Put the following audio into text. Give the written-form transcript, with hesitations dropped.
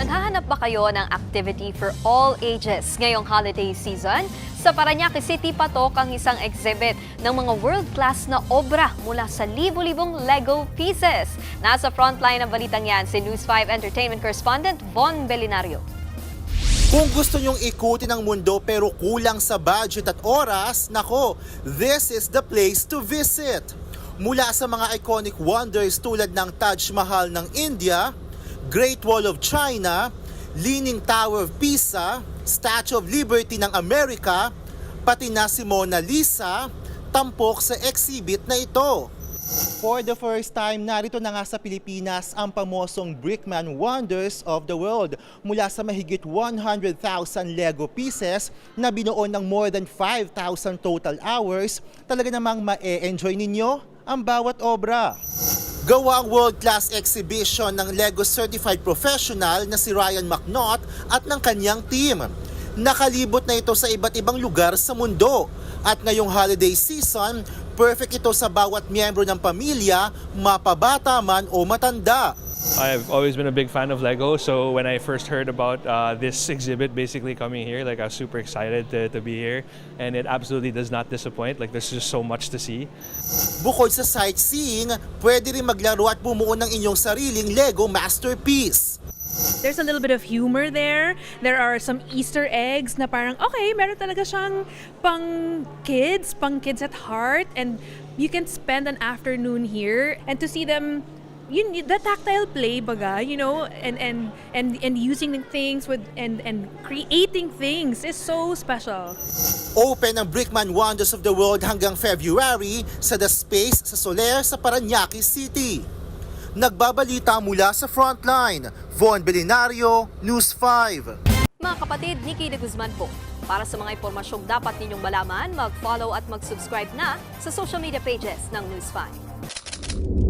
Naghahanap ba kayo ng activity for all ages ngayong holiday season? Sa Parañaque City patok ang isang exhibit ng mga world-class na obra mula sa libo-libong Lego pieces. Nasa frontline ng balitang yan si News 5 Entertainment Correspondent Von Belinario. Kung gusto nyong ikutin ang mundo pero kulang sa budget at oras, nako, this is the place to visit. Mula sa mga iconic wonders tulad ng Taj Mahal ng India, Great Wall of China, Leaning Tower of Pisa, Statue of Liberty ng Amerika, pati na si Mona Lisa, tampok sa exhibit na ito. For the first time, narito na nga sa Pilipinas ang pamosong Brickman Wonders of the World mula sa mahigit 100,000 Lego pieces na binuo ng more than 5,000 total hours. Talaga namang ma-e-enjoy ninyo ang bawat obra. Gawa ang world-class exhibition ng Lego Certified Professional na si Ryan McNaught at ng kanyang team. Nakalibot na ito sa iba't ibang lugar sa mundo. At ngayong holiday season, perfect ito sa bawat miyembro ng pamilya, mapabata man o matanda. I've always been a big fan of Lego, so when I first heard about this exhibit basically coming here, I was super excited to be here, and it absolutely does not disappoint. There's just so much to see. Bukod sa sightseeing, pwede rin maglaro at bumuo ng inyong sariling Lego masterpiece. There's a little bit of humor there. There are some Easter eggs na parang, okay, meron talaga siyang pang kids at heart, and you can spend an afternoon here and to see them the tactile play baga, and using things with and creating things is so special. Open ang Brickman Wonders of the World hanggang February sa The Space sa Soler sa Parañaque City. Nagbabalita mula sa Frontline, Von Belinario, News 5. Mga kapatid, Nikki de Guzman po. Para sa mga impormasyong dapat ninyong malaman, mag-follow at mag-subscribe na sa social media pages ng News 5.